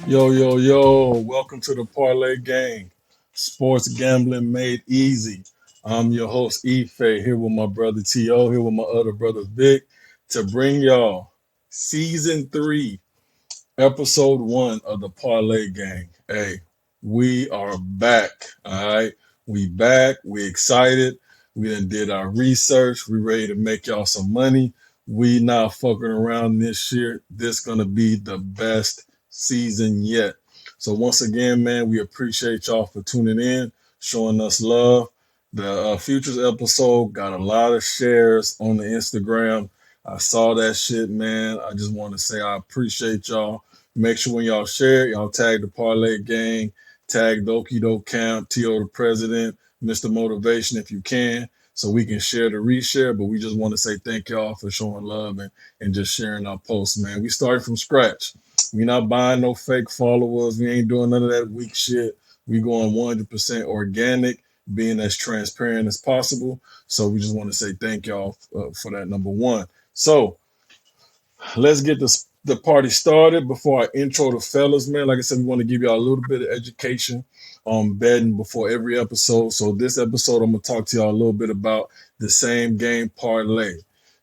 Yo, yo, yo, welcome to the Parlay Gang. Sports gambling made easy. I'm your host, Ife, here with my brother T.O., here with my other brother Vic, to bring y'all season 3, episode 1 of the Parlay Gang. Hey, we are back, all right? We back, we excited. We done did our research. We ready to make y'all some money. We not fucking around this year. This gonna be the best season yet. So once again, man, we appreciate y'all for tuning in, showing us love. The futures episode got a lot of shares on the Instagram. I saw that shit, man. I just want to say I appreciate y'all. Make sure when y'all share it, y'all tag the Parlay Gang, tag Doki Doke Camp, T.O. the President, Mr. Motivation if you can, so we can share the reshare. But we just want to say thank y'all for showing love and just sharing our posts, man. We started from scratch. We not buying no fake followers. We ain't doing none of that weak shit. We going 100% organic, being as transparent as possible. So we just want to say thank y'all for that, number one. So let's get the party started. Before I intro the fellas, man, like I said, we want to give y'all a little bit of education on betting before every episode. So this episode, I'm going to talk to y'all a little bit about the same game parlay.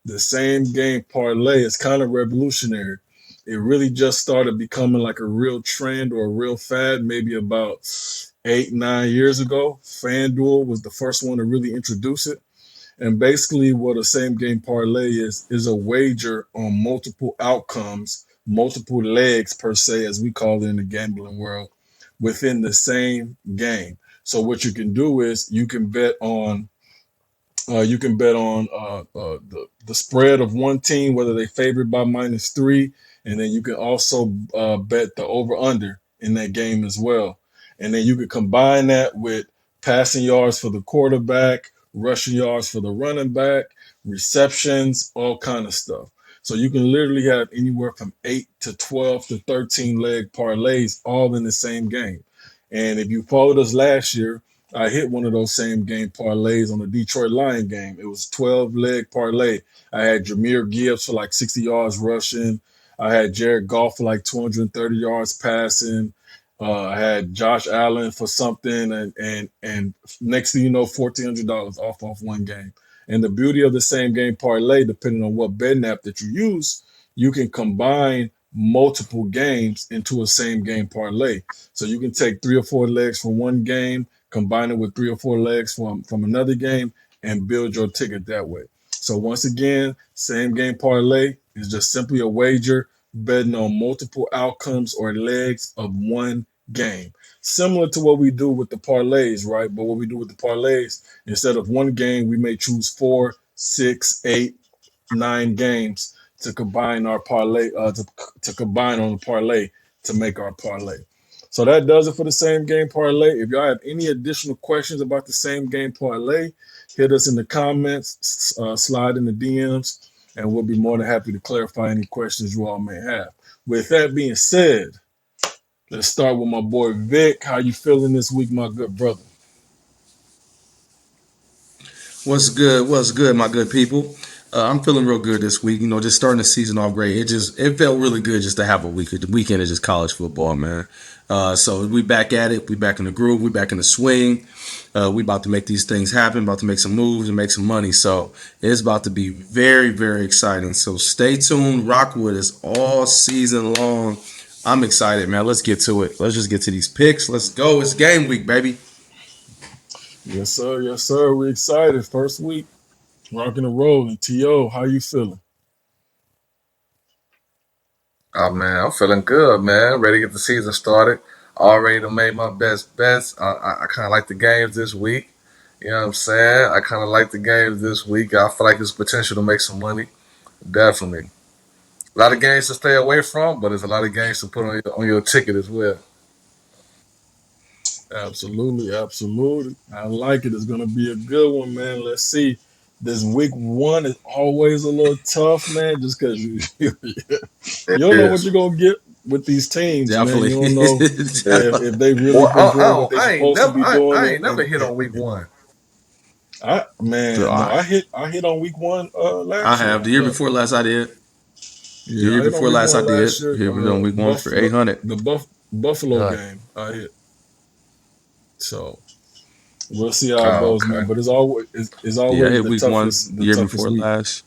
The same game parlay is kind of revolutionary. It really just started becoming like a real trend or a real fad maybe about 8-9 years ago. FanDuel was the first one to really introduce it. And basically what a same game parlay is a wager on multiple outcomes, multiple legs per se, as we call it in the gambling world, within the same game. So what you can do is you can bet on the spread of one team, whether they favored by -3, and then you can also bet the over under in that game as well. And then you can combine that with passing yards for the quarterback, rushing yards for the running back, receptions, all kind of stuff. So you can literally have anywhere from 8 to 12 to 13 leg parlays all in the same game. And if you followed us last year, I hit one of those same game parlays on the Detroit Lion game. It was 12 leg parlay. I had Jameer Gibbs for like 60 yards rushing. I had Jared Goff for like 230 yards passing. I had Josh Allen for something, and next thing you know, $1,400 off one game. And the beauty of the same game parlay, depending on what betting app that you use, you can combine multiple games into a same game parlay. So you can take 3 or 4 legs from one game, combine it with 3 or 4 legs from another game, and build your ticket that way. So once again, same game parlay is just simply a wager betting on multiple outcomes or legs of one game. Similar to what we do with the parlays, right? But what we do with the parlays, instead of one game, we may choose 4, 6, 8, 9 games to combine our parlay, to combine on the parlay to make our parlay. So that does it for the same game parlay. If y'all have any additional questions about the same game parlay, hit us in the comments, slide in the DMs, and we'll be more than happy to clarify any questions you all may have. With that being said, let's start with my boy Vic. How you feeling this week, my good brother? What's good? What's good, my good people? I'm feeling real good this week. Just starting the season off great. It felt really good just to have a weekend of just college football, man. So we back at it. We back in the groove. We back in the swing. We about to make these things happen. About to make some moves and make some money. So it's about to be very, very exciting. So stay tuned. Rock with us all season long. I'm excited, man. Let's get to it. Let's just get to these picks. Let's go. It's game week, baby. Yes, sir. Yes, sir. We're excited. First week, rocking and rolling. T.O., how you feeling? Oh man, I'm feeling good, man. Ready to get the season started. Already done made my best bets. I kind of like the games this week. You know what I'm saying? I kind of like the games this week. I feel like there's potential to make some money. Definitely. A lot of games to stay away from, but there's a lot of games to put on your ticket as well. Absolutely, absolutely. I like it. It's gonna be a good one, man. Let's see. This week 1 is always a little tough, man, just because you It don't know what is. you're gonna get with these teams, man. You Definitely. don't know if they really Well, been doing what they I ain't supposed to never, be doing. I ain't never hit on week one. Man, no, I I hit on week 1 I last year, have. The year but before last, I did. The yeah, year I hit on before week last, I 1 did. last year. Here we go, week one Buff for 800. Buffalo Right. game. I hit. So we'll see how it Oh, goes, man. okay. But it's Yeah, I always hit week one the year toughest before week. last.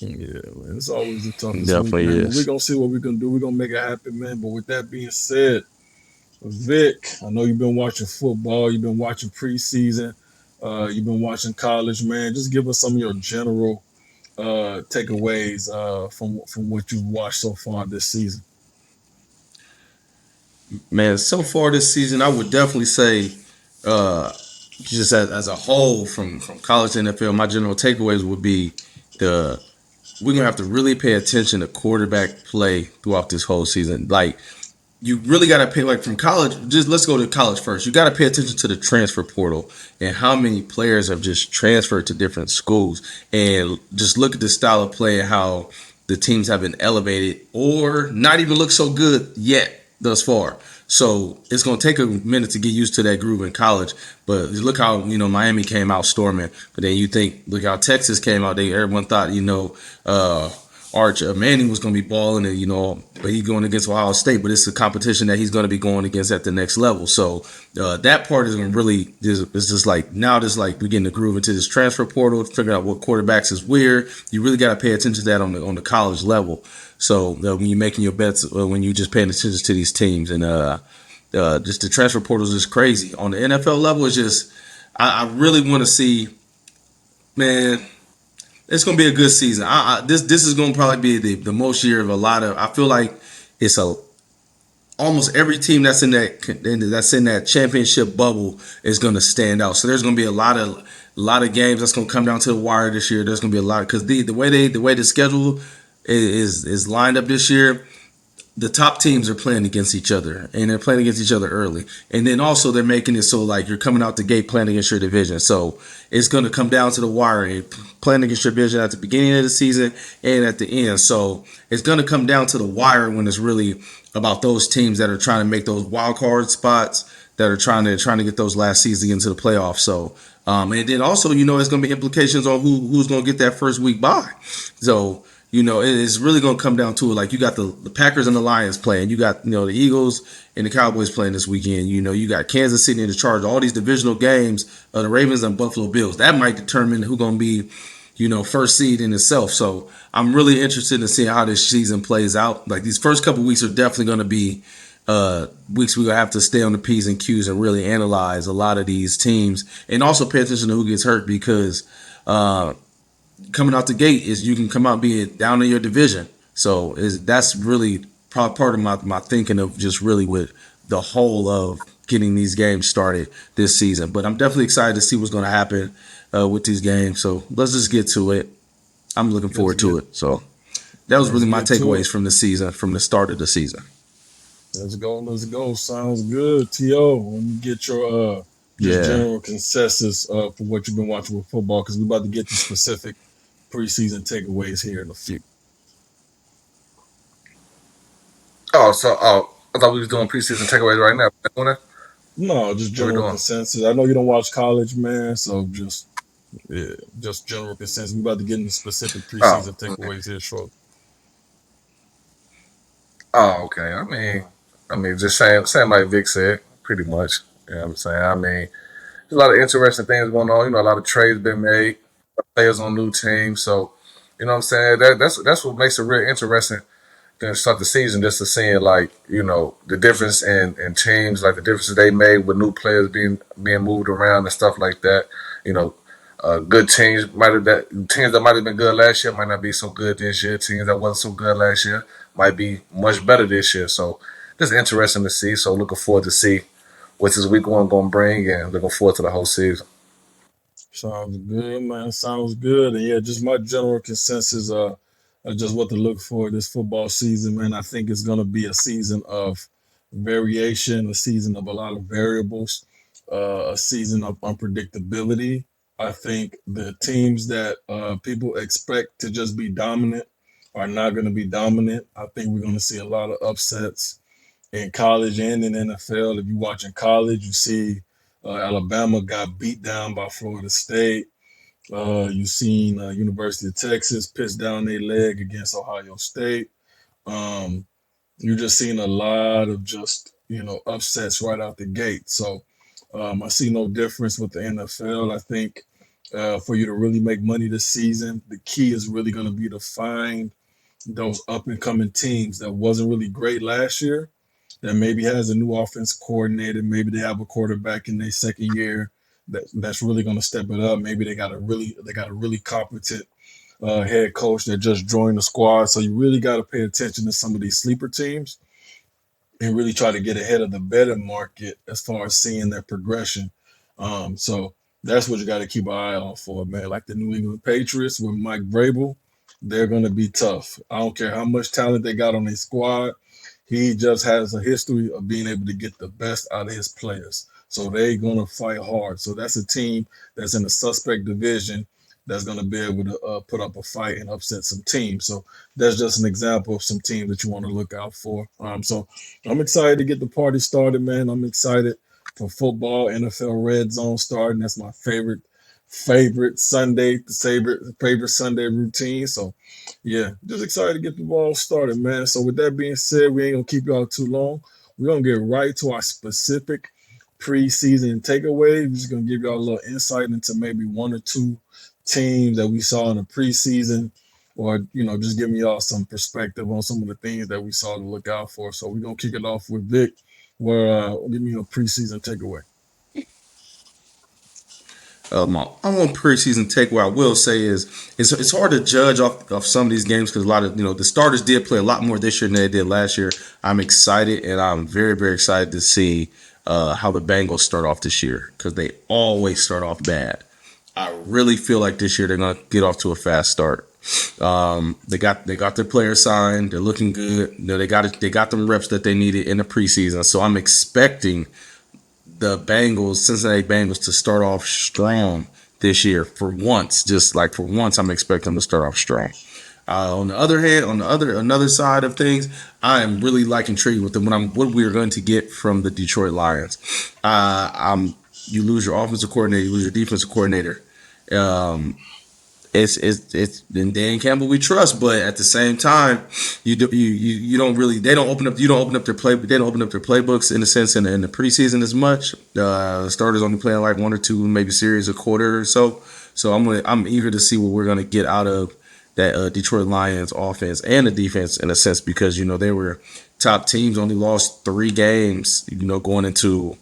Yeah, man. It's always the toughest week, Definitely man. But we're is. gonna see what we can do. We're gonna make it happen, man. But with that being said, Vic, I know you've been watching football, you've been watching preseason, you've been watching college, man. Just give us some of your general takeaways from what you've watched so far this season. Man, so far this season, I would definitely say, uh, just as a whole, from college to NFL, my general takeaways would be the we're gonna have to really pay attention to quarterback play throughout this whole season. Like you really got to pay like from college. Just let's go to college first. You got to pay attention to the transfer portal and how many players have just transferred to different schools, and just look at the style of play and how the teams have been elevated or not even look so good yet thus far. So it's going to take a minute to get used to that groove in college. But look how Miami came out storming. But then you think look how Texas came out. Everyone thought Arch Manning was going to be balling, and but he's going against Ohio State. But it's a competition that he's going to be going against at the next level. So that part is going to really it's just like now, just like we're getting the groove into this transfer portal, figuring out what quarterbacks is where. You really got to pay attention to that on the college level. So when you're making your bets, when you just paying attention to these teams, and just the transfer portal is just crazy. On the NFL level, it's just I really want to see, man. It's gonna be a good season. This is gonna probably be the most year of a lot of. I feel like it's a almost every team that's in that championship bubble is gonna stand out. So there's gonna be a lot of games that's gonna come down to the wire this year. There's gonna be a lot because the way the schedule is lined up this year, the top teams are playing against each other, and they're playing against each other early. And then also they're making it so like you're coming out the gate playing against your division. So it's going to come down to the wire, playing against your division at the beginning of the season and at the end. So it's going to come down to the wire when it's really about those teams that are trying to make those wild card spots, that are trying to get those last season into the playoffs. So and then also, it's going to be implications on who's going to get that first week bye. So it's really going to come down to it. Like you got the Packers and the Lions playing. You got the Eagles and the Cowboys playing this weekend. You got Kansas City and the Chargers. All these divisional games, the Ravens and Buffalo Bills. That might determine who's going to be first seed in itself. So I'm really interested in seeing how this season plays out. Like these first couple weeks are definitely going to be weeks we're gonna have to stay on the P's and Q's and really analyze a lot of these teams, and also pay attention to who gets hurt because uh, coming out the gate is you can come out being down in your division. So that's really part of my thinking of just really with the whole of getting these games started this season. But I'm definitely excited to see what's going to happen with these games. So let's just get to it. I'm looking Let's forward to get it. So that was let's really my get to it. takeaways from the season, from the start of the season. Let's go. Let's go. Sounds good. To let me get your just Yeah. general consensus for what you've been watching with football because we're about to get to specific preseason takeaways here in a few. I thought we was doing preseason takeaways right now. We doing that? No, just What we general doing? consensus. I know you don't watch college, man, so just yeah, just general consensus. We're about to get into specific Oh, preseason okay. takeaways here shortly. Oh, okay. I mean, just saying like Vic said, pretty much. You know what I'm saying? I mean, there's a lot of interesting things going on. A lot of trades been made, players on new teams. So, what I'm saying? That's what makes it real interesting to start the season, just to seeing like the difference in teams, like the differences they made with new players being moved around and stuff like that. You know, good teams that might have been good last year might not be so good this year. Teams that wasn't so good last year might be much better this year. So just interesting to see. So looking forward to see what this week one gonna bring, and looking forward to the whole season. Sounds good, man. Sounds good. And yeah, just my general consensus just what to look for this football season, man. I think it's gonna be a season of variation, a season of a lot of variables, a season of unpredictability. I think the teams that people expect to just be dominant are not going to be dominant. I think we're going to see a lot of upsets in college and in NFL. If you watch in college, you see Alabama got beat down by Florida State. You've seen University of Texas piss down their leg against Ohio State. Um, you're just seeing a lot of just upsets right out the gate. So I see no difference with the NFL. I think for you to really make money this season, the key is really going to be to find those up and coming teams that wasn't really great last year, that maybe has a new offense coordinator, maybe they have a quarterback in their second year that's really going to step it up. Maybe they got a really competent head coach that just joined the squad. So you really got to pay attention to some of these sleeper teams and really try to get ahead of the betting market as far as seeing their progression. So that's what you got to keep an eye on for, man. Like the New England Patriots with Mike Vrabel, they're going to be tough. I don't care how much talent they got on their squad. He just has a history of being able to get the best out of his players. So they're going to fight hard. So that's a team that's in a suspect division that's going to be able to put up a fight and upset some teams. So that's just an example of some teams that you want to look out for. So I'm excited to get the party started, man. I'm excited for football, NFL Red Zone starting. That's my favorite Sunday, favorite Sunday routine. So yeah, just excited to get the ball started, man. So with that being said, we ain't gonna keep y'all too long. We're gonna get right to our specific preseason takeaway. We're just gonna give y'all a little insight into maybe one or two teams that we saw in the preseason, or just giving y'all some perspective on some of the things that we saw to look out for. So we're gonna kick it off with Vic, where give me a preseason takeaway. I want preseason take. What I will say is it's hard to judge off some of these games because a lot of the starters did play a lot more this year than they did last year. I'm excited and I'm very very excited to see how the Bengals start off this year because they always start off bad. I really feel like this year they're gonna get off to a fast start. They got their players signed. They're looking good. They got them reps that they needed in the preseason. So I'm expecting the Cincinnati Bengals, to start off strong this year for once. Just like for once, I'm expecting them to start off strong. On the other hand, on the another side of things, I am really like intrigued with what we're going to get from the Detroit Lions. You lose your offensive coordinator, you lose your defensive coordinator. Um, it's in Dan Campbell we trust, but at the same time, you don't really they don't open up you don't open up their play they don't open up their playbooks in a sense in the preseason as much. Starters only playing like one or two maybe series a quarter or so. So I'm eager to see what we're gonna get out of that Detroit Lions offense and the defense in a sense because they were top teams, only lost 3 games going into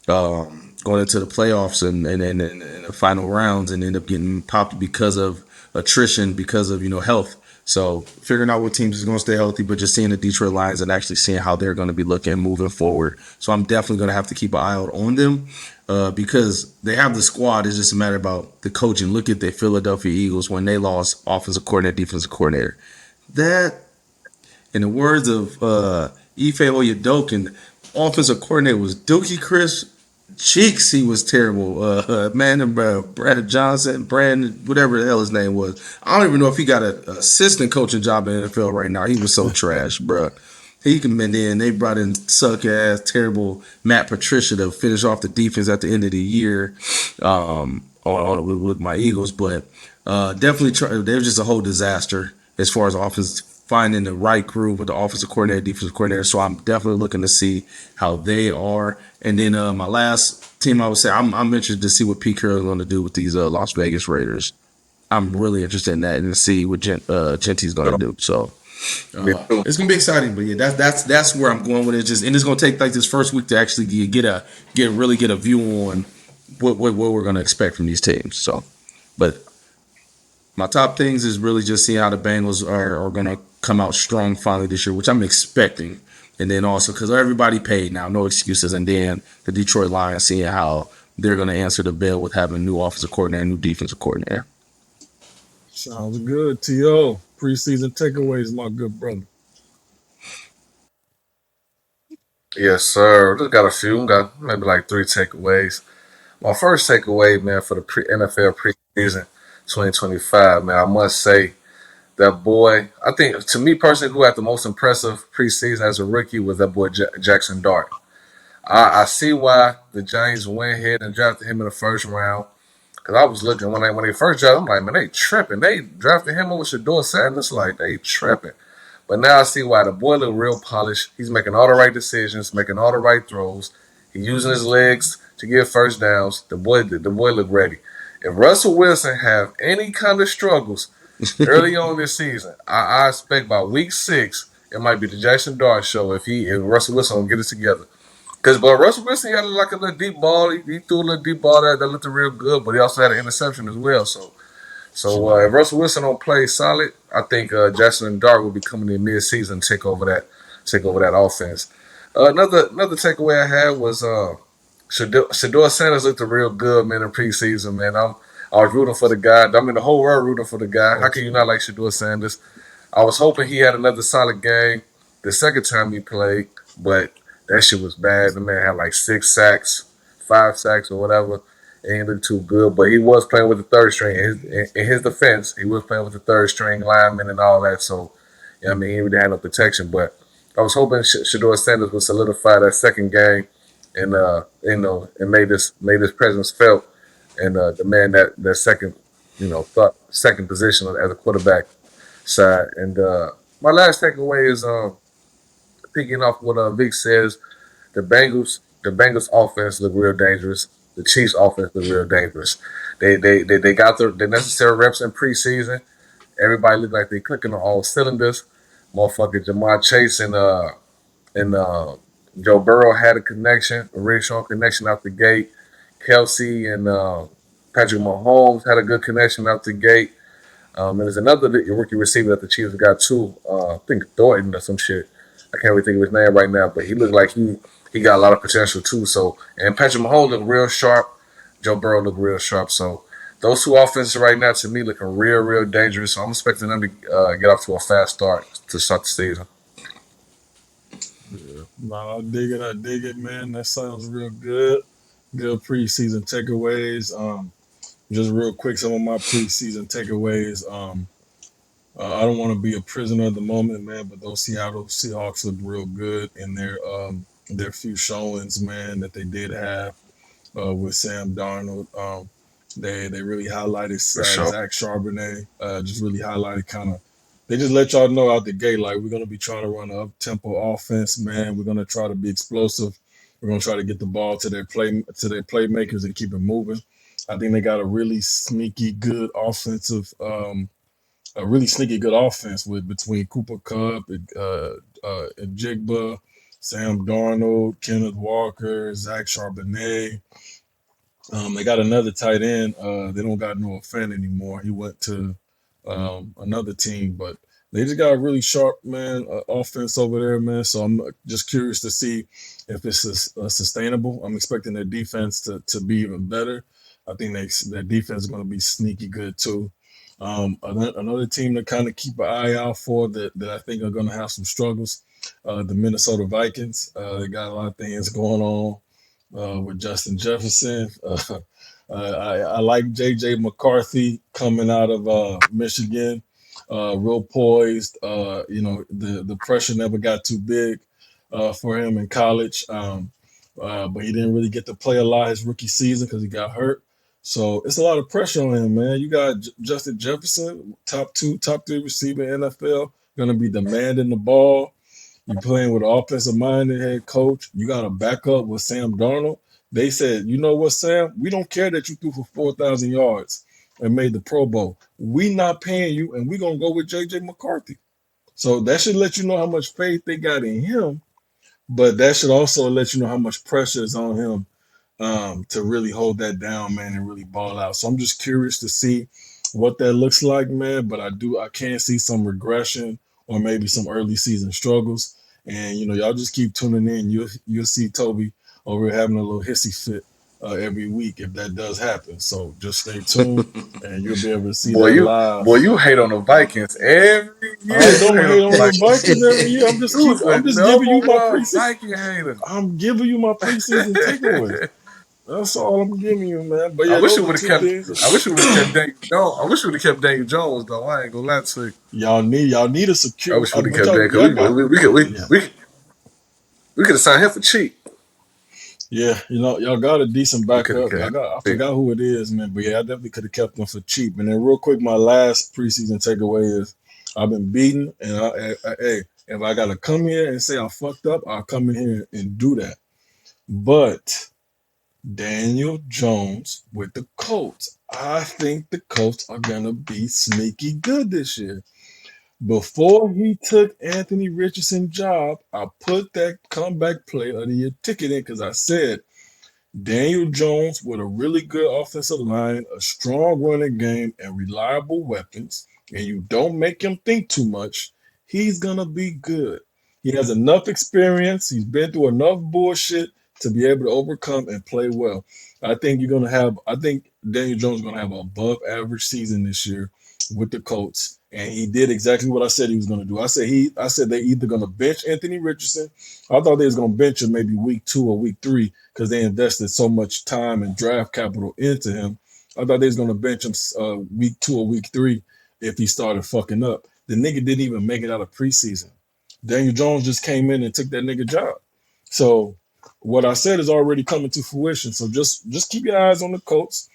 the playoffs and the final rounds and end up getting popped because of attrition, because of health. So figuring out what teams is going to stay healthy, but just seeing the Detroit Lions and actually seeing how they're going to be looking moving forward. So I'm definitely going to have to keep an eye out on them because they have the squad. It's just a matter about the coaching. Look at the Philadelphia Eagles when they lost offensive coordinator, defensive coordinator. That, in the words of Ife Oyedokin, offensive coordinator was Dookie Chris Cheeks. He was terrible. Man, Brandon Johnson, Brandon, whatever the hell his name was. I don't even know if he got an assistant coaching job in the NFL right now. He was so trash, bro. He come in. They brought in suck ass, terrible Matt Patricia to finish off the defense at the end of the year with my Eagles. But definitely, they were just a whole disaster as far as offense finding the right groove with the offensive coordinator, defensive coordinator. So I'm definitely looking to see how they are. And then my last team, I would say, I'm interested to see what Pete Carroll is going to do with these Las Vegas Raiders. I'm really interested in that and to see what Genty's going to do. So Me too. it's gonna be exciting. But yeah, that's where I'm going with it. And it's gonna take like this first week to actually really get a view on what we're gonna expect from these teams. So, but my top things is really just seeing how the Bengals are going to come out strong finally this year, which I'm expecting. And then also because everybody paid now, no excuses. And then the Detroit Lions, seeing how they're going to answer the bell with having a new offensive coordinator, new defensive coordinator. Sounds good. To preseason takeaways, my good brother. Yes, sir. Just got a few. Got maybe like three takeaways. My first takeaway, man, for the NFL preseason 2025, man, I must say that boy. I think to me personally, who had the most impressive preseason as a rookie was that boy Jackson Dart. I see why the Giants went ahead and drafted him in the first round. Cause I was looking when they first drafted, I'm like, man, they tripping. They drafted him over Shador Sanders, like they tripping. But now I see why the boy look real polished. He's making all the right decisions, making all the right throws. He's using his legs to get first downs. The boy look ready. If Russell Wilson have any kind of struggles early on this season, I expect by week 6 it might be the Jackson Dart show if Russell Wilson don't get it together. But Russell Wilson had like a little deep ball. He threw a little deep ball that looked real good, but he also had an interception as well. So if Russell Wilson don't play solid, I think Jackson Dart will be coming in mid-season to take over that offense. Another takeaway I had was Shador Sanders looked real good, man, in preseason, man. I was rooting for the guy. I mean, the whole world rooting for the guy. How can you not like Shador Sanders? I was hoping he had another solid game the second time he played, but that shit was bad. The man had like 6 sacks, 5 sacks, or whatever. It ain't look too good, but he was playing with the third string. In his defense, he was playing with the third string lineman and all that. So, I mean, he really had no protection. But I was hoping Shador Sanders would solidify that second game, and and made his presence felt, and demand that second, second position as a quarterback side. And my last takeaway is picking off what Vic says. The Bengals offense look real dangerous. The Chiefs offense look real dangerous. They got the necessary reps in preseason. Everybody look like they clicking on all cylinders. Motherfucker Jamar Chase and Joe Burrow had a connection, a really strong connection out the gate. Kelsey and Patrick Mahomes had a good connection out the gate. And there's another rookie receiver that the Chiefs got too. I think Thornton or some shit. I can't really think of his name right now, but he looked like he got a lot of potential too. So, and Patrick Mahomes looked real sharp. Joe Burrow looked real sharp. So those two offenses right now to me looking real dangerous. So I'm expecting them to get off to a fast start to start the season. Yeah. No, I dig it, man. That sounds real good. Good preseason takeaways. Just real quick, some of my preseason takeaways. I don't want to be a prisoner of the moment, man, but those Seattle Seahawks look real good in their few showings, man, that they did have with Sam Darnold. They really highlighted For sure. Zach Charbonnet. Just really highlighted kind of. They just let y'all know out the gate, like we're gonna be trying to run an up-tempo offense, man. We're gonna try to be explosive. We're gonna try to get the ball to their playmakers and keep it moving. I think they got a really sneaky good offensive. A really sneaky good offense with between Cooper Kupp and Jigba, Sam Darnold, Kenneth Walker, Zach Charbonnet. They got another tight end. They don't got Noah Fant anymore. He went to another team, but they just got a really sharp man offense over there, man. So I'm just curious to see if it's sustainable. I'm expecting their defense to be even better. I think their defense is going to be sneaky good too. Another team to kind of keep an eye out for that I think are going to have some struggles. The Minnesota Vikings. They got a lot of things going on with Justin Jefferson. I like J.J. McCarthy coming out of Michigan. Real poised. The pressure never got too big for him in college. But he didn't really get to play a lot his rookie season because he got hurt. So it's a lot of pressure on him, man. You got Justin Jefferson, top 3 receiver in NFL, going to be demanding the ball. You're playing with an offensive-minded head coach. You got a backup with Sam Darnold. They said, you know what, Sam? We don't care that you threw for 4,000 yards and made the Pro Bowl. We not paying you, and we're going to go with J.J. McCarthy. So that should let you know how much faith they got in him, but that should also let you know how much pressure is on him to really hold that down, man, and really ball out. So I'm just curious to see what that looks like, man. But I can see some regression or maybe some early season struggles. And y'all just keep tuning in. You'll see Toby over here having a little hissy fit every week if that does happen. So just stay tuned, and you'll be able to see Boy, that you live. boy, you hate on the Vikings every year. I don't hate on the Vikings. Vikings every year. I'm just giving you my One preseason. Viking hater. I'm giving you my preseason takeaways. That's all I'm giving you, man. But yeah, I wish we those are would have two kept. things. I wish we would have kept Daniel Jones. I wish we would have kept Daniel Jones though. I ain't gonna lie to you. Y'all need a I secure. wish we would have But kept Daniel y'all because got. Yeah, we could have signed him for cheap. yeah. Y'all got a decent We could have backup. kept. I forgot who it is, man. But yeah, I definitely could have kept them for cheap. And then real quick, my last preseason takeaway is I've been beaten, and hey, if I gotta come here and say I fucked up, I'll come in here and do that. But Daniel Jones with the Colts, I think the Colts are gonna be sneaky good this year. Before he took Anthony Richardson's job, I put that comeback play of the year ticket in because I said Daniel Jones with a really good offensive line, a strong running game, and reliable weapons, and you don't make him think too much, he's going to be good. He has enough experience, he's been through enough bullshit to be able to overcome and play well. I think Daniel Jones is going to have an above average season this year with the Colts. And he did exactly what I said he was going to do. I said they're either going to bench Anthony Richardson. I thought they was going to bench him maybe week 2 or week 3 because they invested so much time and draft capital into him. I thought they was going to bench him week 2 or week 3 if he started fucking up. The nigga didn't even make it out of preseason. Daniel Jones just came in and took that nigga job. So what I said is already coming to fruition. So just keep your eyes on the Colts.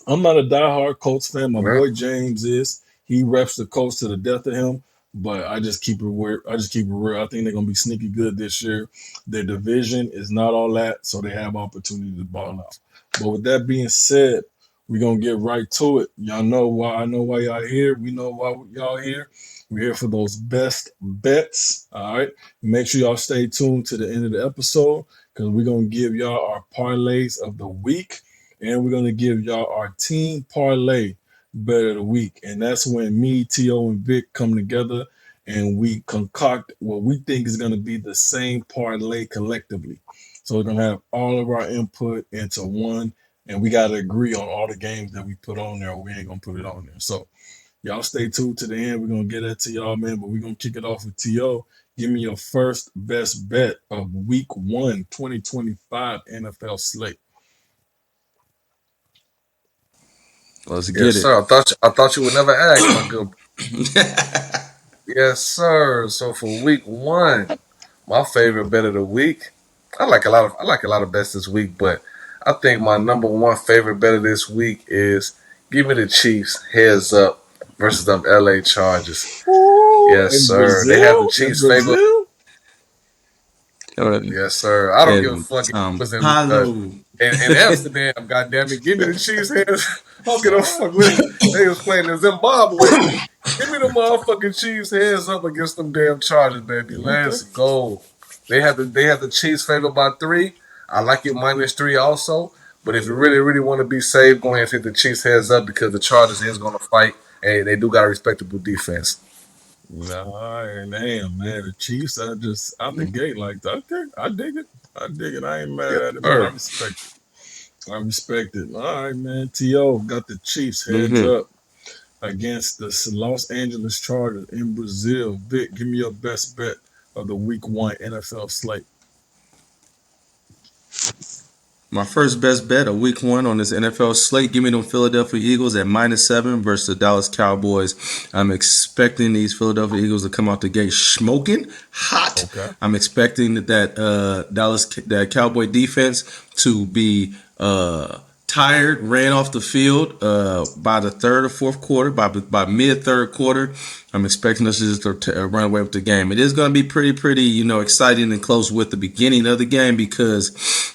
I'm not a diehard Colts fan. My Yeah. boy James is. He reps the Colts to the death of him. But I just keep it weird. I just keep it real. I think they're gonna be sneaky good this year. Their division is not all that, so they have opportunity to ball out. But with that being said, we're gonna get right to it. Y'all know why I know why y'all here. We know why y'all here. We're here for those best bets. All right. Make sure y'all stay tuned to the end of the episode because we're gonna give y'all our parlays of the week, and we're gonna give y'all our team parlay bet of the week. And that's when me, T.O., and Vic come together and we concoct what we think is going to be the same parlay collectively. So we're going to have all of our input into one, and we got to agree on all the games that we put on there, or we ain't going to put it on there. So y'all stay tuned to the end. We're going to get that to y'all, man, but we're going to kick it off with T.O. Give me your first best bet of week 1, 2025 NFL slate. Let's Yes, get it. sir. I thought you would never ask, my good. Yes, sir. So for week 1, my favorite bet of the week. I like a lot of bets this week, but I think my number one favorite bet of this week is give me the Chiefs heads up versus them LA Chargers. Ooh, Yes, in sir. They have the Brazil? In Chiefs favored. Brazil? Yes, sir. I don't give a And fuck if it was Paulo. in Amsterdam. Goddamn it, give me the Chiefs heads. I don't give a All fuck with. They was playing in Zimbabwe. Give me the motherfucking Chiefs heads up against them damn Chargers, baby. right. Okay. Let's go. They have the Chiefs favored by 3. I like it -3 also. But if you really, really want to be safe, go ahead and take the Chiefs heads up because the Chargers is going to fight and they do got a respectable defense. No, damn, man. The Chiefs, I just out the gate like that. Okay, I dig it. I dig it. I ain't mad Yes, at it, man. I sir. respect it. I respect it. All right, man. T.O. got the Chiefs Let's heads get it. up against the Los Angeles Chargers in Brazil. Vic, give me your best bet of the week 1 NFL slate. My first best bet of week 1 on this NFL slate. Give me them Philadelphia Eagles at -7 versus the Dallas Cowboys. I'm expecting these Philadelphia Eagles to come out the gate smoking hot. Okay. I'm expecting that Cowboy defense to be tired, ran off the field by the third or fourth quarter, by mid third quarter. I'm expecting us just to run away with the game. It is going to be pretty, exciting and close with the beginning of the game because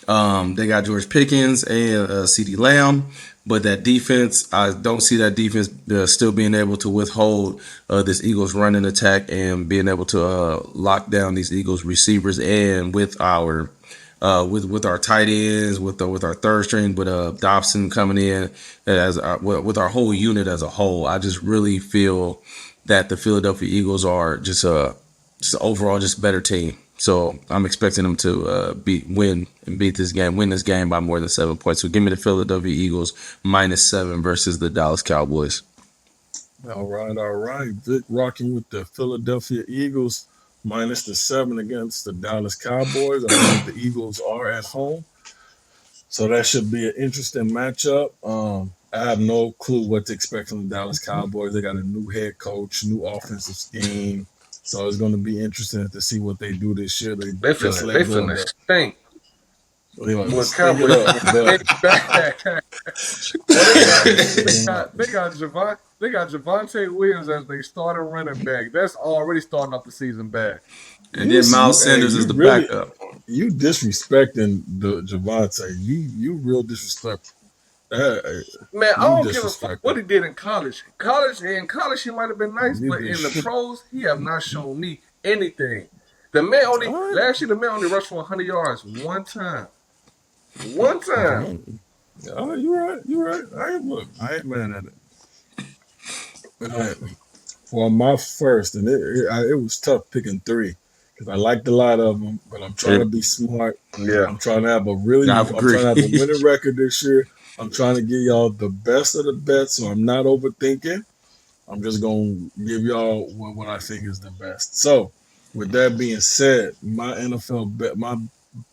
they got George Pickens and C.D. Lamb. But that defense, I don't see that defense still being able to withhold this Eagles running attack and being able to lock down these Eagles receivers and with our with our tight ends, with our third string, with Dobson coming in with our whole unit as a whole. I just really feel that the Philadelphia Eagles are just overall just a better team. So I'm expecting them to win this game by more than 7 points. So give me the Philadelphia Eagles -7 versus the Dallas Cowboys. All right, all right. Vic rocking with the Philadelphia Eagles -7 against the Dallas Cowboys. I believe the Eagles are at home. So that should be an interesting matchup. I have no clue what to expect from the Dallas Cowboys. They got a new head coach, new offensive scheme. So it's going to be interesting to see what they do this year. They They just finna, they let go of finna the. stink. They want to Boy, sting it Cowboys up, finna but stink back. Well, yeah, they sting got them up. they got Javon. They got Javonte Williams as they starting running back. That's already starting off the season bad. And then Miles Hey, Sanders is the backup. you disrespecting the Javante. You real disrespectful. Man, I You don't give a fuck what disrespecting. he did in college. In college, he might have been nice, You but in the dis. pros, he have not shown me anything. The man only All right. last year, the man only rushed for 100 yards one time. One time. Oh, you right. You right. I ain't mad at it. But for my first, and it was tough picking three because I liked a lot of them, but I'm trying to Yeah, be smart. Yeah. I I'm trying agree. to have a winning record this year. I'm trying to give y'all the best of the best, so I'm not overthinking. I'm just gonna give y'all what I think is the best. So, with that being said, my NFL bet, my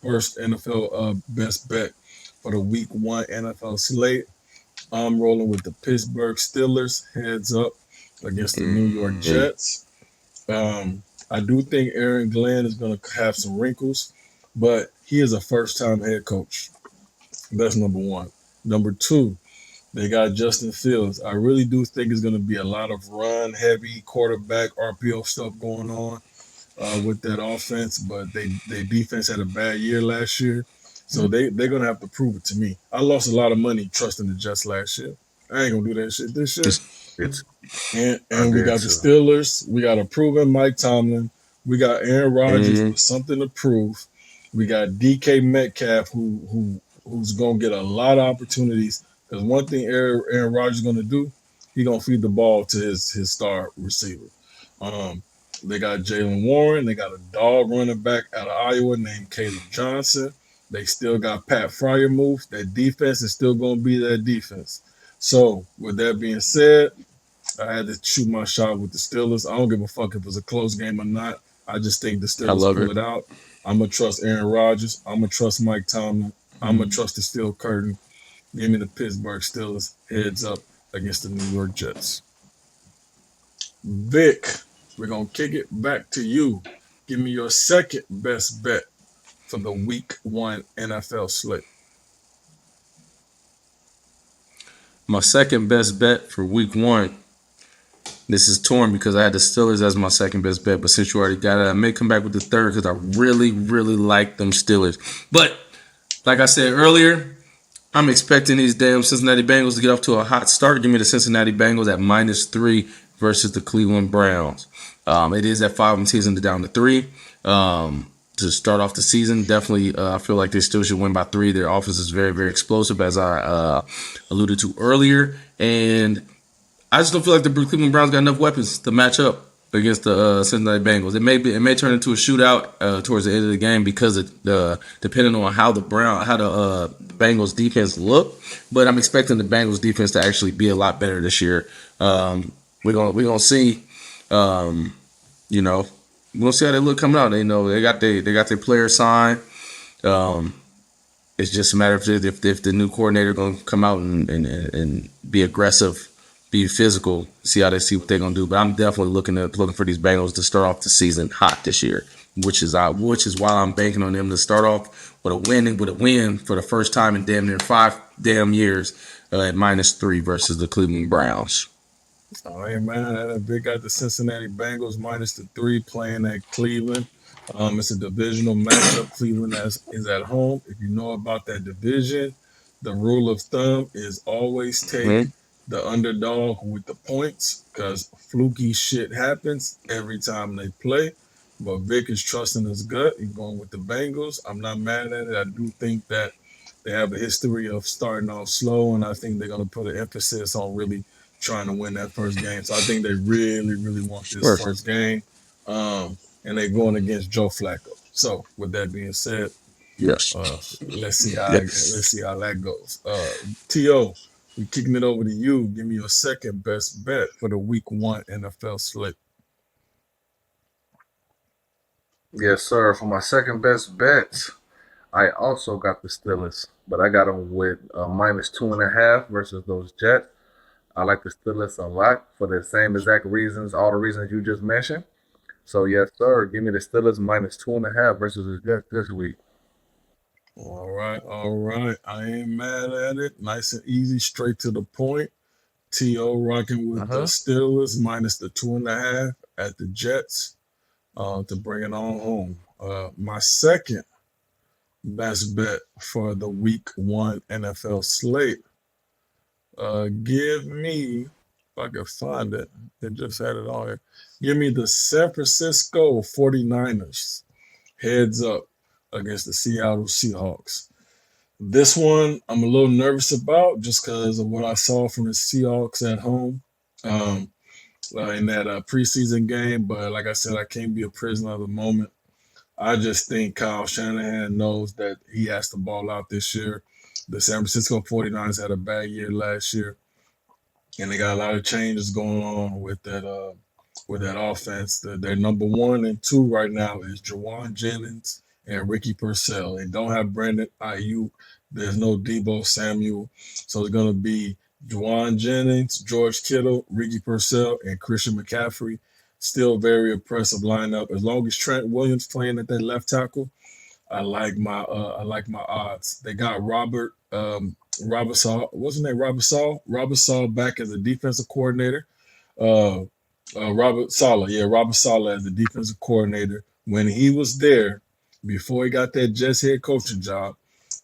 first NFL best bet for the Week 1 NFL slate, I'm rolling with the Pittsburgh Steelers heads up against the New York Mm, Jets. I do think Aaron Glenn is going to have some wrinkles, but he is a first-time head coach. That's number one. Number two, they got Justin Fields. I really do think it's going to be a lot of run-heavy quarterback RPO stuff going on with that offense, but they defense had a bad year last year, so they're going to have to prove it to me. I lost a lot of money trusting the Jets last year. I ain't gonna do that shit this year. it's It's I And we did got the too. Steelers. We got a proven Mike Tomlin. We got Aaron Rodgers mm, with something to prove. We got DK Metcalf who's gonna get a lot of opportunities. Because one thing Aaron Rodgers is gonna do, he gonna feed the ball to his star receiver. Um, they got Jalen Warren. They got a dog running back out of Iowa named Caleb Johnson. They still got Pat Fryermuth. That defense is still gonna be that defense. So with that being said, I had to shoot my shot with the Steelers. I don't give a fuck if it's a close game or not. I just think the I Steelers love pull it. it out. I'm gonna trust Aaron Rodgers. I'm gonna trust Mike Tomlin. I'm gonna trust the steel curtain. Give me the Pittsburgh Steelers heads up against the New York Jets. Vic, we're gonna kick it back to you. Give me your second best bet for the Week 1 NFL slate. My second best bet for week one. This is torn because I had the Steelers as my second best bet, but since you already got it, I may come back with the third because I really, really like them Steelers. But like I said earlier, I'm expecting these damn Cincinnati Bengals to get off to a hot start. Give me the Cincinnati Bengals at -3 versus the Cleveland Browns. It is at 5 and season down to 3. To start off the season, definitely, I feel like they still should win by 3. Their offense is very, very explosive, as I alluded to earlier. And I just don't feel like the Cleveland Browns got enough weapons to match up against the Cincinnati Bengals. It may turn into a shootout towards the end of the game because of the depending on how the Bengals defense look. But I'm expecting the Bengals defense to actually be a lot better this year. We're gonna see. Um, you know, we'll see how they look coming out. They got their players signed. Um, it's just a matter of if the new coordinator going to come out and be aggressive, be physical, see what they're going to do. But I'm definitely looking for these Bengals to start off the season hot this year, which is why I'm banking on them to start off with a win for the first time in damn near 5 years at -3 versus the Cleveland Browns. Oh, hey man, that big got the Cincinnati Bengals -3 playing at Cleveland. It's a divisional matchup. Cleveland is at home. If you know about that division, the rule of thumb is always take Mm-hmm. the underdog with the points because fluky shit happens every time they play. But Vic is trusting his gut. He's going with the Bengals. I'm not mad at it. I do think that they have a history of starting off slow, and I think they're going to put an emphasis on really trying to win that first game. So I think they really, really want this Sure. first game. And they're going against Joe Flacco. So with that being said, Yes. uh, let's Yes. see how that goes. To we kicking it over to you. Give me your second best bet for the Week 1 NFL slate. Yes, sir. For my second best bet, I also got the Steelers, but I got them with -2.5 versus those Jets. I like the Steelers a lot for the same exact reasons, all the reasons you just mentioned. So yes, sir. Give me the Steelers -2.5 versus the Jets this week. All right, all right. I ain't mad at it. Nice and easy, straight to the point. T.O. rocking with the Uh-huh. Steelers minus the 2.5 at the Jets to bring it on home. My second best bet for the week one NFL slate. Give me, if I can find it, they just had it on here. Give me the San Francisco 49ers heads up against the Seattle Seahawks. This one I'm a little nervous about just because of what I saw from the Seahawks at home um, in that preseason game. But like I said, I can't be a prisoner of the moment. I just think Kyle Shanahan knows that he has to ball out this year. The San Francisco 49ers had a bad year last year, and they got a lot of changes going on with that offense. Their number one and two right now is Jawan Jennings and Ricky Purcell. They don't have Brandon Ayuk. There's no Debo Samuel, so it's going to be Jawan Jennings, George Kittle, Ricky Purcell, and Christian McCaffrey. Still very impressive lineup. As long as Trent Williams playing at that left tackle, I like my odds. They got Robert Saul. Wasn't that Robert Saul? Robert Saul back as a defensive coordinator. Uh, Robert Saleh, yeah, Robert Saleh as the defensive coordinator. When he was there, before he got that Jets head coaching job,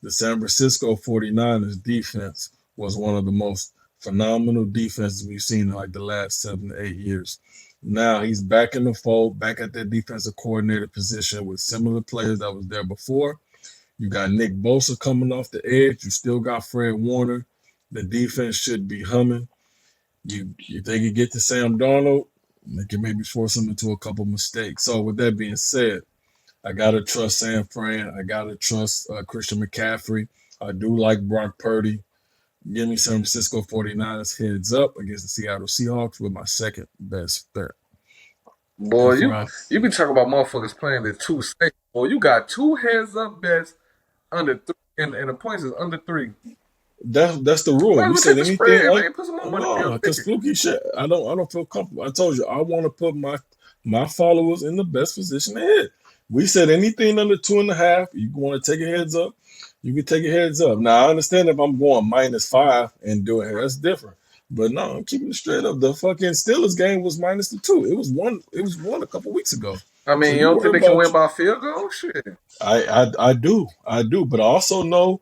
the San Francisco 49ers defense was one of the most phenomenal defenses we've seen in like the last 7 to 8 years. Now he's back in the fold, back at that defensive coordinator position with similar players that was there before. You got Nick Bosa coming off the edge. You still got Fred Warner. The defense should be humming. You think you get to Sam Darnold, they can maybe force him into a couple mistakes. So with that being said, I gotta trust San Fran. I gotta trust Christian McCaffrey. I do like Brock Purdy. Give me San Francisco 49ers heads up against the Seattle Seahawks with my second best bet. Boy, If you I, you be talking about motherfuckers playing the two states. Boy, you got two heads up bets under three, and the points is under three. that's the You rule. might as We well said take the anything. spread, man. Put some more money on No, your because ticket. fluky shit. I don't feel comfortable. I told you I want to put my followers in the best position to hit. We said anything under 2.5. You want to take a heads up. You can take a heads up. Now I understand if I'm going -5 and doing it, that's different. But no, I'm keeping it straight up. The fucking Steelers game was -2. It was one. It was one a couple weeks ago. I So mean, you you don't worry think they can about win by a field goal? Shit. I do, but I also know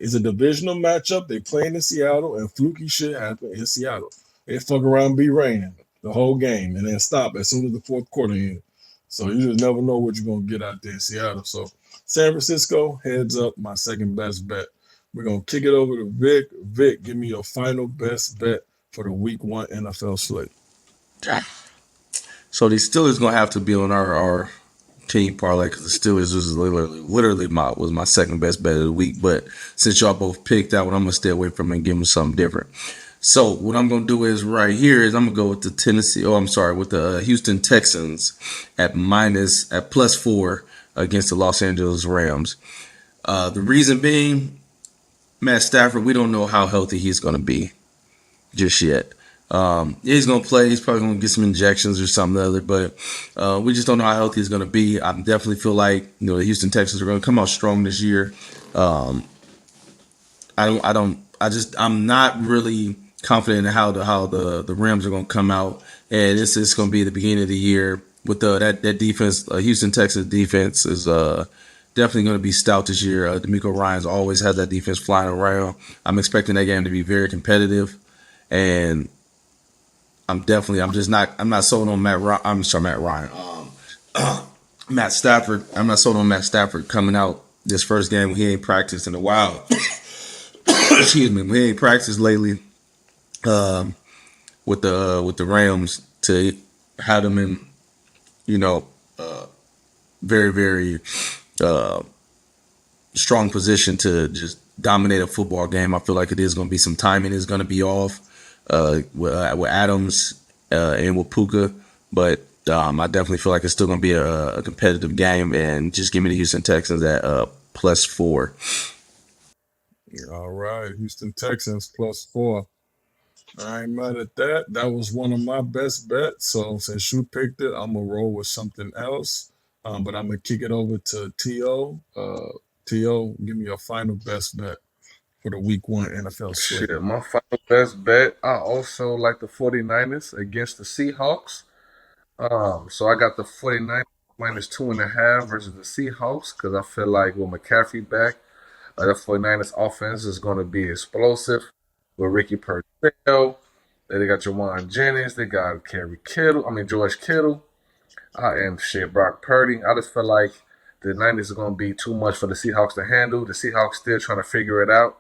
it's a divisional matchup. They playing in Seattle, and fluky shit happen in Seattle. They fuck around, be raining the whole game, and then stop as soon as the fourth quarter ends. So you just never know what you're gonna get out there in Seattle. So San Francisco heads up, my second best bet. We're gonna kick it over to Vic. Vic, give me your final best bet for the Week One NFL slate. So these Steelers gonna have to be on our team parlay because the Steelers was literally my second best bet of the week. But since y'all both picked that one, I'm gonna stay away from it and give them something different. So what I'm gonna do is right here is I'm gonna go with the Tennessee. Oh, I'm sorry, with the Houston Texans at +4 against the Los Angeles Rams. The reason being, Matt Stafford. We don't know how healthy he's gonna be just yet. Yeah, he's gonna play. He's probably gonna get some injections or something or other, but we just don't know how healthy he's gonna be. I definitely feel like the Houston Texans are gonna come out strong this year. Um, I'm not really confident in how the Rams are gonna come out, and it's gonna be the beginning of the year with that defense. Houston Texans defense is definitely going to be stout this year. D'Amico Ryans always has that defense flying around. I'm expecting that game to be very competitive, and I'm not sold on Matt Ryan. Matt Stafford. I'm not sold on Matt Stafford coming out this first game. He ain't practiced in a while. Excuse me. He ain't practiced lately with the Rams to have them in very very uh, strong position to just dominate a football game. I feel like it is going to be some timing is going to be off with Adams and with Puka, but I definitely feel like it's still going to be a competitive game. And just give me the Houston Texans at +4. All right, Houston Texans +4. I ain't mad at that. That was one of my best bets. So since you picked it, I'm gonna roll with something else. But I'm gonna kick it over to To. To, give me your final best bet. for the week 1 NFL slate? Shit, my final best bet. I also like the 49ers against the Seahawks. So I got the 49ers minus 2.5 versus the Seahawks because I feel like with McCaffrey back, the 49ers offense is going to be explosive with Ricky Purcell. They got Jawan Jennings. They got George Kittle. And shit, Brock Purdy. I just feel like the Niners are going to be too much for the Seahawks to handle. The Seahawks still trying to figure it out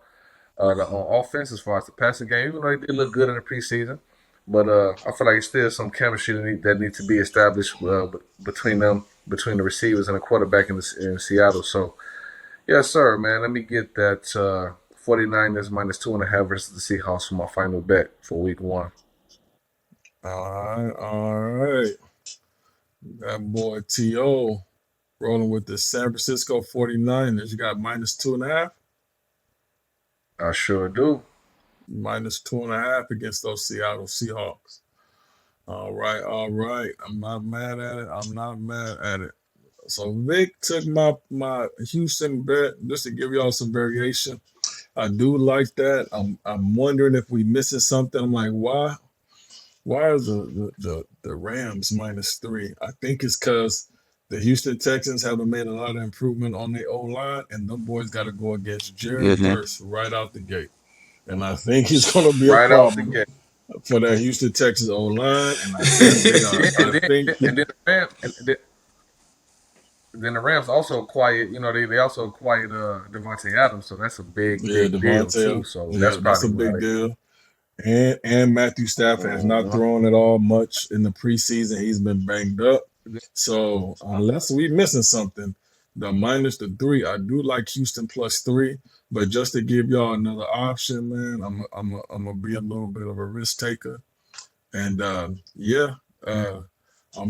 on offense as far as the passing game, even though they did look good in the preseason. But I feel like it's still some chemistry that needs to be established between them, between the receivers and the quarterback in Seattle. So, yes, sir, man. Let me get that 49ers minus 2.5 versus the Seahawks for my final bet for week 1. All right. That boy T.O. rolling with the San Francisco 49ers. You got minus 2.5? I sure do. Minus 2.5 against those Seattle Seahawks. All right. I'm not mad at it. So Vic took my Houston bet just to give y'all some variation. I do like that. I'm wondering if we missing something. I'm like, why are the Rams minus 3? I think it's because the Houston Texans haven't made a lot of improvement on their O-line, and them boys got to go against Jared Verse right out the gate. And I think it's going to be a Right out the problem gate. for that Houston Texans O-line. And I think Then the Rams also acquired, they also acquired Devontae Adams, so that's a big deal too. Devontae, So that's that's a probably big why. deal. And Matthew Stafford has not thrown at all much in the preseason. He's been banged up. So unless we missing something, the minus the 3, I do like Houston plus 3. But just to give y'all another option, man, I'm gonna be a little bit of a risk taker. And I'm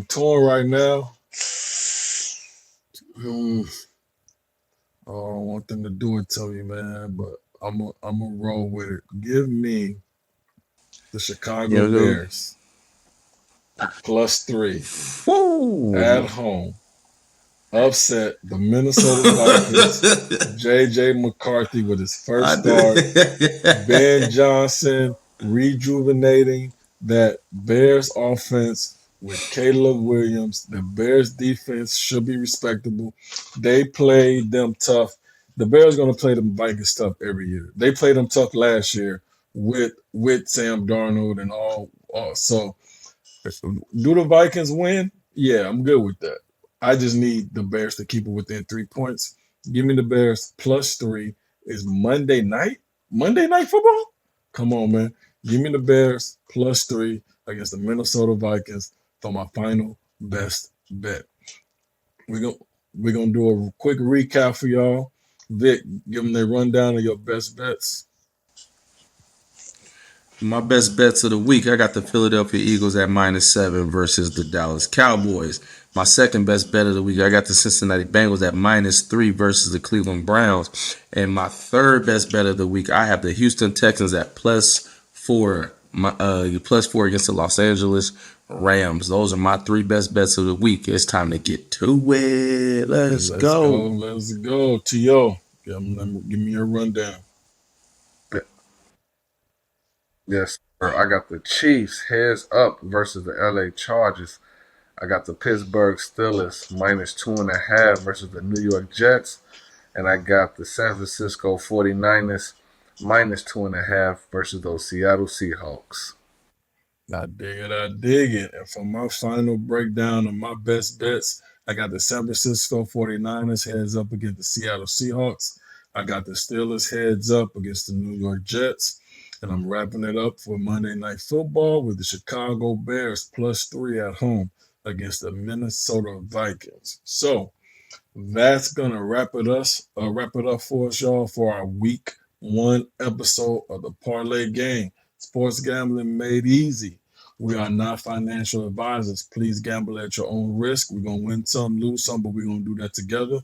torn right now. I don't want them to do it to me, man, but I'm gonna roll with it. Give me the Chicago Bears plus 3 at home. Upset the Minnesota Vikings. J.J. McCarthy with his first start. Ben Johnson rejuvenating that Bears offense with Caleb Williams. The Bears defense should be respectable. They played them tough. The Bears going to play the Vikings tough every year. They played them tough last year with Sam Darnold and all. So do the Vikings win? Yeah, I'm good with that. I just need the Bears to keep it within 3 points. Give me the Bears plus 3. Is Monday night? Monday night football? Come on, man. Give me the Bears plus 3 against the Minnesota Vikings for my final best bet. We're gonna do a quick recap for y'all. Vic, give them a rundown of your best bets. My best bets of the week, I got the Philadelphia Eagles at minus 7 versus the Dallas Cowboys. My second best bet of the week, I got the Cincinnati Bengals at minus 3 versus the Cleveland Browns. And my third best bet of the week, I have the Houston Texans at plus 4 against the Los Angeles Rams. Those are my 3 best bets of the week. It's time to get to it. Let's go. Let's go. T.O., give me your rundown. Yes, sir. I got the Chiefs heads up versus the LA Chargers. I got the Pittsburgh Steelers minus 2.5 versus the New York Jets. And I got the San Francisco 49ers minus 2.5 versus those Seattle Seahawks. I dig it. And for my final breakdown of my best bets, I got the San Francisco 49ers heads up against the Seattle Seahawks. I got the Steelers heads up against the New York Jets. And I'm wrapping it up for Monday Night Football with the Chicago Bears plus 3 at home against the Minnesota Vikings. So that's gonna wrap it up for us, y'all, for our week 1 episode of the Parlay Gang. Sports gambling made easy. We are not financial advisors. Please gamble at your own risk. We're gonna win some, lose some, but we're gonna do that together.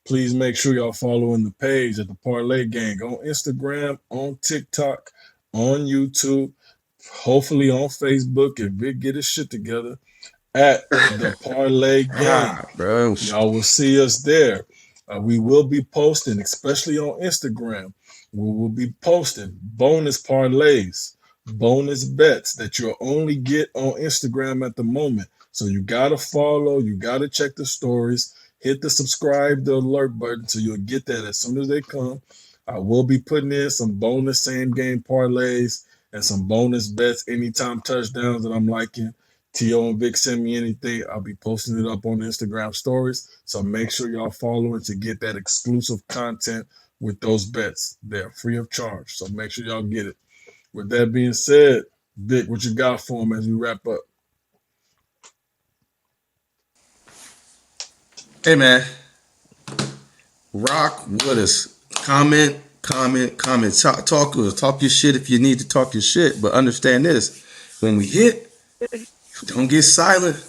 Please make sure y'all following the page at the Parlay Gang on Instagram, on TikTok, on YouTube, hopefully on Facebook if Vic get his shit together at the Parlay Gang. Bro. Y'all will see us there. We will be posting, especially on Instagram. we will be posting bonus parlays, bonus bets that you'll only get on Instagram at the moment. So you gotta follow, you gotta check the stories, hit the subscribe, the alert button, so you'll get that as soon as they come. I will be putting in some bonus same game parlays and some bonus bets, anytime touchdowns that I'm liking. T.O. and Vic send me anything, I'll be posting it up on Instagram stories. So make sure y'all following to get that exclusive content with those bets. They're free of charge. So make sure y'all get it. With that being said, Vic, what you got for them as we wrap up? Hey, man. Rock with us. Comment. Talk to us. Talk your shit if you need to talk your shit. But understand this. When we hit, don't get silent.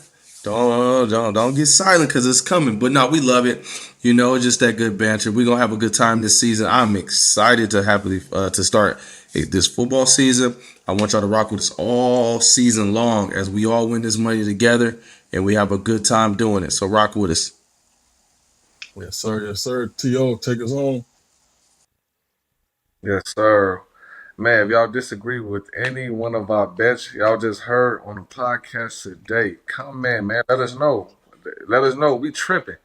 Don't get silent because it's coming. But no, we love it. You know, it's just that good banter. We're gonna have a good time this season. I'm excited to start this football season. I want y'all to rock with us all season long as we all win this money together and we have a good time doing it. So rock with us. Yes, sir. Yes, sir. T.O., take us home. Yes, sir. Man, if y'all disagree with any one of our bets y'all just heard on the podcast today, comment, man. Let us know. Let us know we tripping.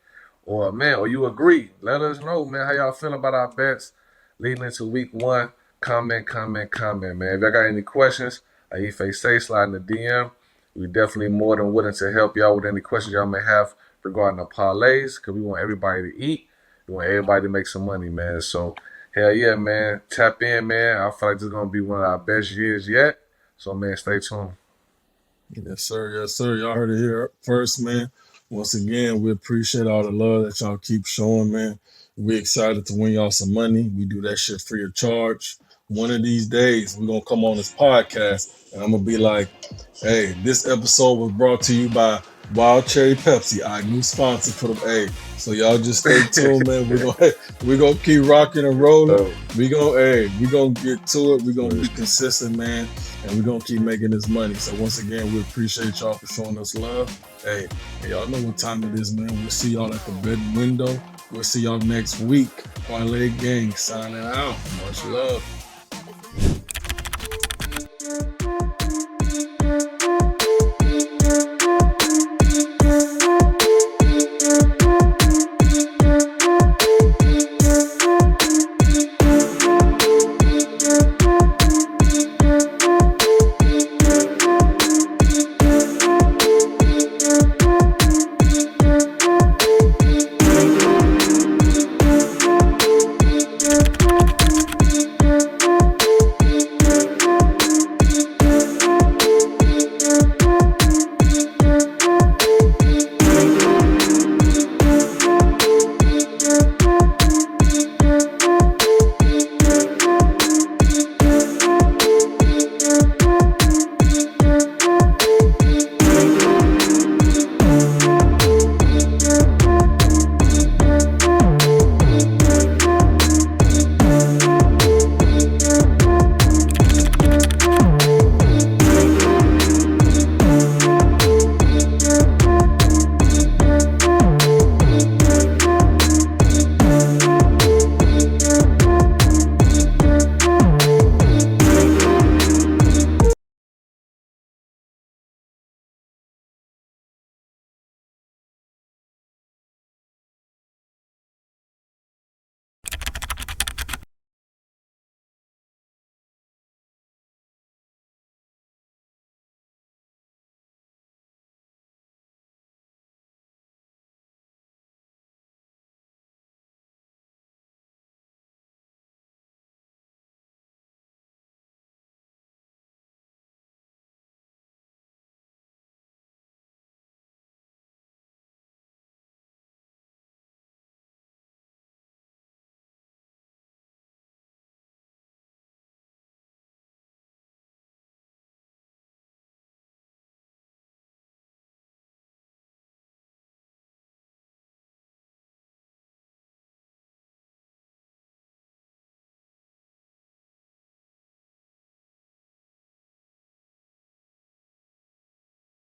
Or, man, or you agree. Let us know, man, how y'all feeling about our bets leading into week 1. Comment, man. If y'all got any questions, like Ife say, slide in the DM. We definitely more than willing to help y'all with any questions y'all may have regarding the parlays, because we want everybody to eat. We want everybody to make some money, man. So, hell yeah, man. Tap in, man. I feel like this is going to be one of our best years yet. So, man, stay tuned. Yes, sir. Yes, sir. Y'all heard it here first, man. Once again, we appreciate all the love that y'all keep showing, man. We excited to win y'all some money. We do that shit free of charge. One of these days, we're going to come on this podcast, and I'm going to be like, hey, this episode was brought to you by Wild Cherry Pepsi, our new sponsor for the hey. So y'all just stay tuned, man. We're gonna keep rocking and rolling. We're gonna get to it. We're gonna be consistent, man, and we're gonna keep making this money. So once again, we appreciate y'all for showing us love. Hey, y'all know what time it is, man. We'll see y'all at the bed window. We'll see y'all next week. Parlay Gang signing out. Much love.